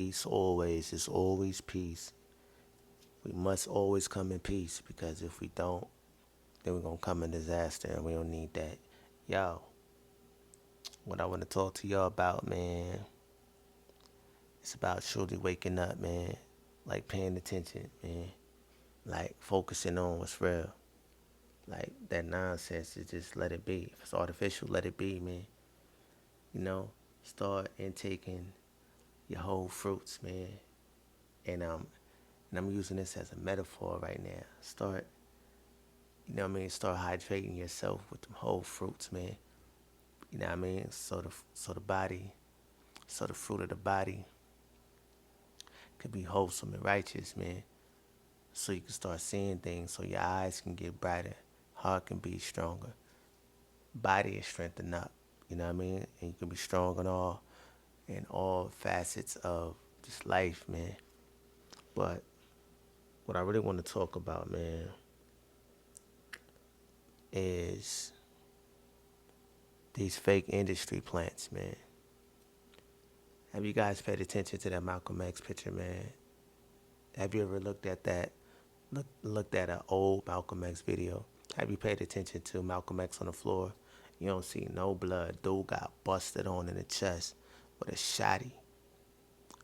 Peace always. It's always peace. We must always come in peace because if we don't, then we're going to come in disaster and we don't need that. Yo, what I want to talk to y'all about, man, it's about truly waking up, man. Like paying attention, man. Like focusing on what's real. Like that nonsense is just let it be. If it's artificial, let it be, man. You know, start intaking your whole fruits, man. And I'm using this as a metaphor right now. Start, start hydrating yourself with them whole fruits, man. You know what I mean? So the fruit of the body could be wholesome and righteous, man. So you can start seeing things, so your eyes can get brighter, heart can be stronger, body is strengthened up. You know what I mean? And you can be strong in all facets of this life, man. But what I really want to talk about, man, is these fake industry plants, man. Have you guys paid attention to that Malcolm X picture, man? Have you ever looked at that? Looked at an old Malcolm X video. Have you paid attention to Malcolm X on the floor? You don't see no blood. Dude got busted on in the chest with a shotty,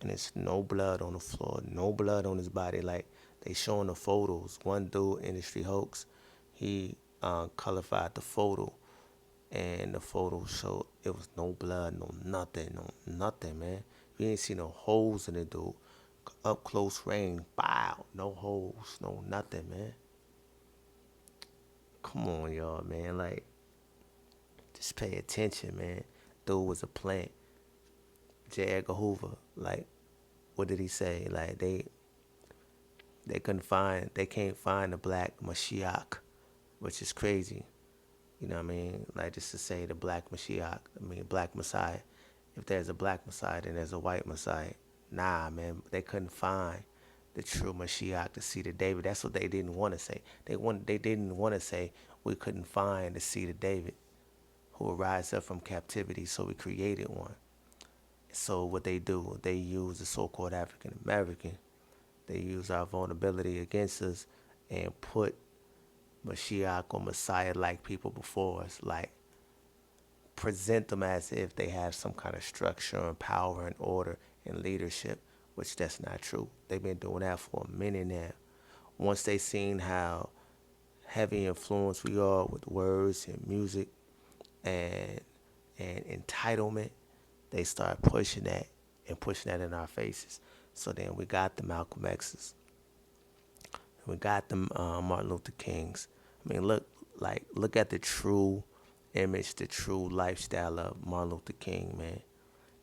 and it's no blood on the floor, no blood on his body. Like they showing the photos. One dude, industry hoax, he colored the photo, and the photo showed it was no blood, no nothing, no nothing, man. You ain't see no holes in the dude. Up close range, bow, no holes, no nothing, man. Come on, y'all, man. Like, just pay attention, man. Dude was a plant. J. Edgar Hoover, like, what did he say? Like, they can't find the black Mashiach, which is crazy. You know what I mean? Like, just to say the black Mashiach, black Messiah. If there's a black Messiah, then there's a white Messiah. Nah, man, they couldn't find the true Mashiach, the seed of David. That's what they didn't want to say. They didn't want to say we couldn't find the seed of David who will rise up from captivity, so we created one. So what they do, they use the so-called African American. They use our vulnerability against us and put Mashiach or Messiah-like people before us, like present them as if they have some kind of structure and power and order and leadership, which that's not true. They've been doing that for a minute now. Once they seen how heavy influence we are with words and music and entitlement, they start pushing that in our faces. So then we got the Malcolm X's, we got the Martin Luther Kings. Look at the true image, the true lifestyle of Martin Luther King, man.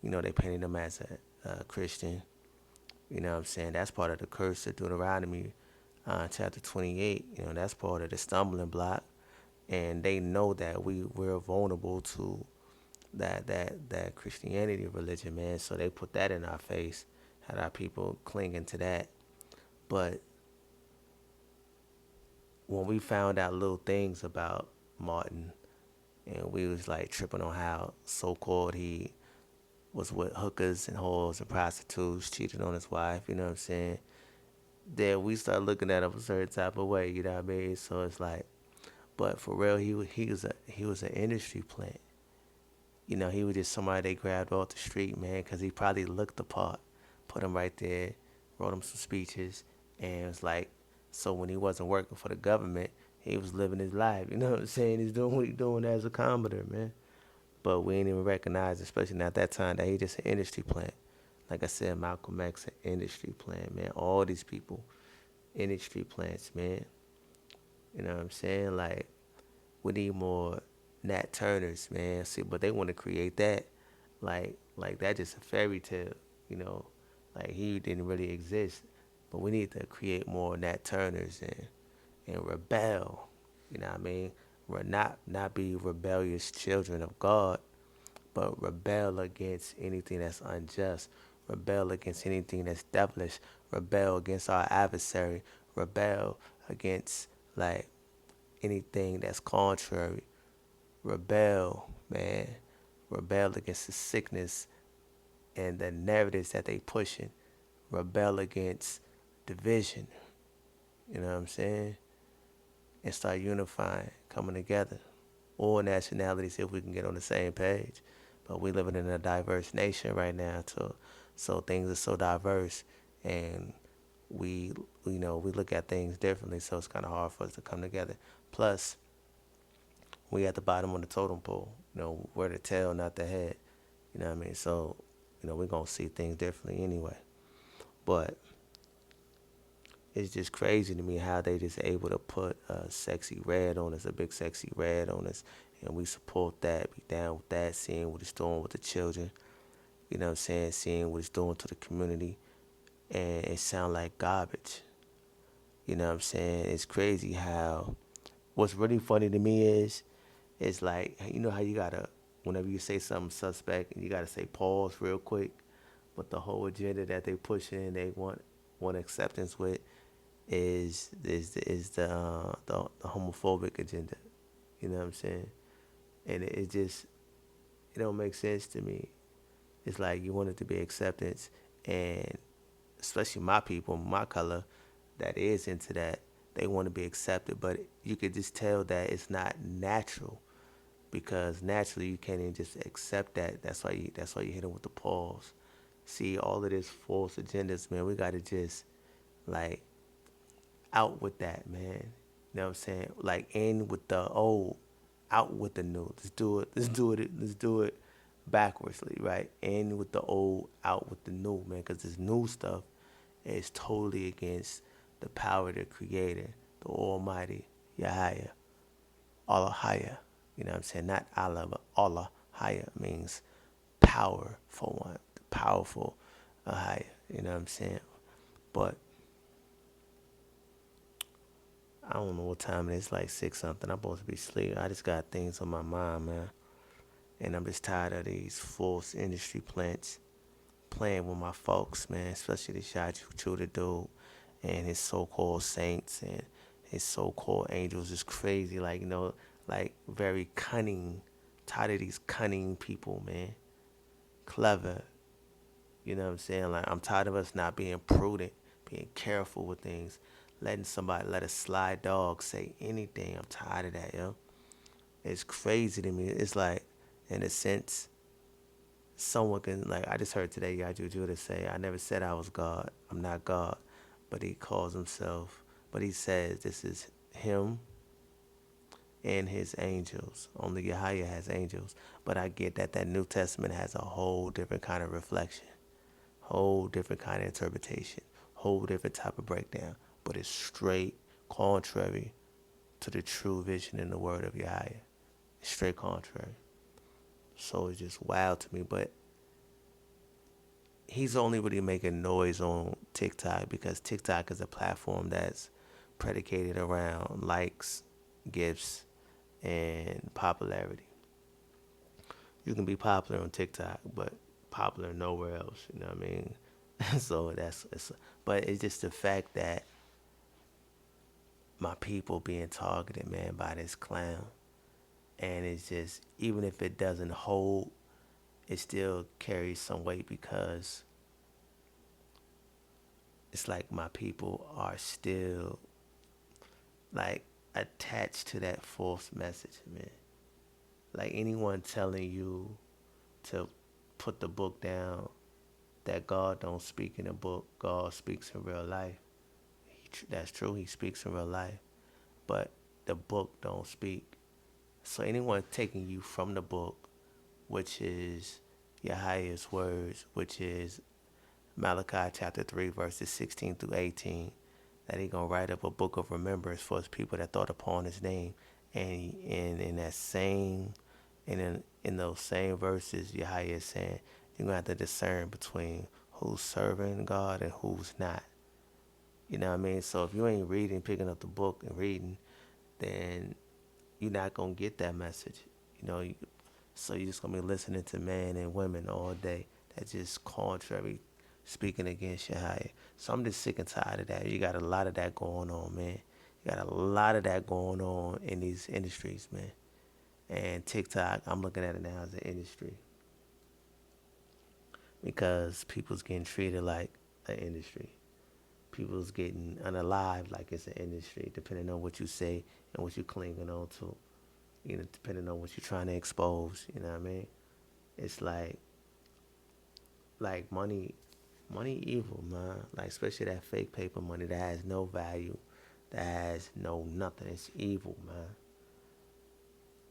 You know, they painted him as a Christian. You know what I'm saying? That's part of the curse of Deuteronomy, chapter 28. You know, that's part of the stumbling block. And they know that we're vulnerable to that Christianity religion, man. So they put that in our face, had our people clinging to that. But when we found out little things about Martin, and we was like tripping on how so-called he was with hookers and whores and prostitutes, cheated on his wife, you know what I'm saying? Then we start looking at him a certain type of way, you know what I mean? So it's like, but for real, he was an industry plant. You know, he was just somebody they grabbed off the street, man, because he probably looked the part, put him right there, wrote him some speeches, and it was like, so when he wasn't working for the government, he was living his life. You know what I'm saying? He's doing what he's doing as a commodore, man. But we ain't even recognize, especially not that time, that he just an industry plant. Like I said, Malcolm X, an industry plant, man. All these people, industry plants, man. You know what I'm saying? Like, we need more Nat Turners, man. See, but they want to create that, like that just a fairy tale, you know. Like he didn't really exist, but we need to create more Nat Turners and rebel. You know what I mean? Not be rebellious children of God, but rebel against anything that's unjust, rebel against anything that's devilish, rebel against our adversary, rebel against like anything that's contrary, rebel, man, rebel against the sickness and the narratives that they pushing. rebel against division, you know what I'm saying? And start unifying, coming together. All nationalities if we can get on the same page. But we living in a diverse nation right now, so things are so diverse, and we we look at things differently, so it's kind of hard for us to come together. Plus, we at the bottom of the totem pole. We're the tail, not the head. You know what I mean? So, we're gonna see things differently anyway. But it's just crazy to me how they just able to put a sexy red on us, a big sexy red on us, and we support that, be down with that, seeing what it's doing with the children, you know what I'm saying, seeing what it's doing to the community, and it sound like garbage. You know what I'm saying? It's crazy how, what's really funny to me is, it's like, how you gotta, whenever you say something suspect, you gotta say pause real quick, but the whole agenda that they pushing and they want acceptance with is the homophobic agenda. You know what I'm saying? And it just, it don't make sense to me. It's like you want it to be acceptance, and especially my people, my color, that is into that. They want to be accepted, but you could just tell that it's not natural, because naturally you can't even just accept that. That's why you hit them with the pause. See, all of this false agendas, man. We gotta just like out with that, man. You know what I'm saying? Like in with the old, out with the new. Let's do it. Let's do it. Let's do it backwardsly, right? In with the old, out with the new, man. Because this new stuff is totally against the power of the Creator, the Almighty, Yahaya, Allah higher. You know what I'm saying? Not Allah, but Allah higher means power for one, powerful higher. You know what I'm saying? But I don't know what time it is, like 6 something. I'm supposed to be asleep. I just got things on my mind, man. And I'm just tired of these false industry plants playing with my folks, man. Especially the shot Judah dude and his so-called saints and his so-called angels is crazy. Like, like very cunning. Tired of these cunning people, man. Clever. You know what I'm saying? Like, I'm tired of us not being prudent, being careful with things, letting somebody, let a sly dog say anything. I'm tired of that, yo. It's crazy to me. It's like, in a sense, someone can, like, I just heard today, Yaju Judah say, I never said I was God. I'm not God. But he calls himself, but he says this is him and his angels. Only Yahweh has angels. But I get that New Testament has a whole different kind of reflection, whole different kind of interpretation, whole different type of breakdown. But it's straight contrary to the true vision in the word of Yahweh. It's straight contrary. So it's just wild to me. But he's only really making noise on TikTok because TikTok is a platform that's predicated around likes, gifts, and popularity. You can be popular on TikTok, but popular nowhere else. You know what I mean? So but it's just the fact that my people being targeted, man, by this clown, and it's just, even if it doesn't hold, it still carries some weight because it's like my people are still like attached to that false message, man. Like anyone telling you to put the book down, that God don't speak in a book, God speaks in real life. That's true, he speaks in real life, but the book don't speak. So anyone taking you from the book, which is your highest words, which is Malachi chapter 3, verses 16 through 18, that he going to write up a book of remembrance for his people that thought upon his name. And in that same, in those same verses, Yahweh is saying, you're going to have to discern between who's serving God and who's not. You know what I mean? So if you ain't reading, picking up the book and reading, then you're not going to get that message. You know, so you're just going to be listening to men and women all day that just contrary, speaking against Yahweh. So I'm just sick and tired of that. You got a lot of that going on, man. You got a lot of that going on in these industries, man. And TikTok, I'm looking at it now as an industry because people's getting treated like an industry. People's getting unalive like it's an industry, depending on what you say and what you're clinging on to. Depending on what you're trying to expose. You know what I mean? It's like money evil, man. Like especially that fake paper money that has no value, that has no nothing. It's evil, man.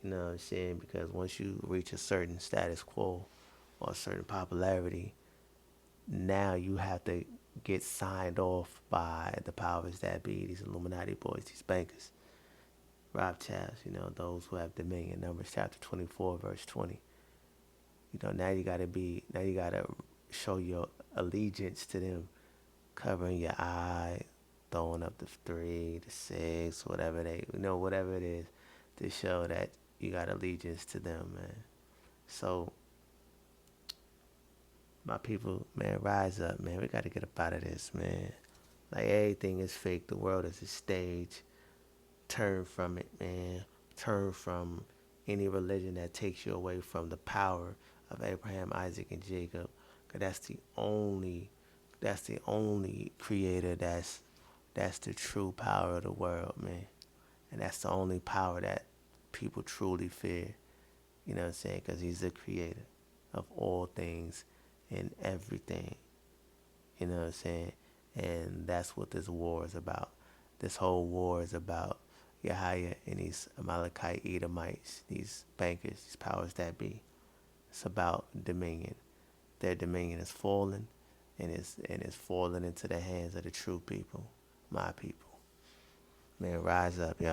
You know what I'm saying? Because once you reach a certain status quo or a certain popularity, now you have to get signed off by the powers that be, these Illuminati boys, these bankers, Rothschilds, those who have dominion. Numbers chapter 24, verse 20. Now you gotta show your allegiance to them, covering your eye, throwing up the 3, the 6, whatever it is, to show that you got allegiance to them, man. So, my people, man, rise up, man. We got to get up out of this, man. Like, everything is fake. The world is a stage. Turn from it, man. Turn from any religion that takes you away from the power of Abraham, Isaac, and Jacob. Cause that's the only creator that's the true power of the world, man. And that's the only power that people truly fear. You know what I'm saying? Because he's the creator of all things and everything. You know what I'm saying? And that's what this war is about. This whole war is about Yahya and these Amalekite Edomites, these bankers, these powers that be. It's about dominion. Their dominion is falling, and it's falling into the hands of the true people, my people. Man, rise up, y'all.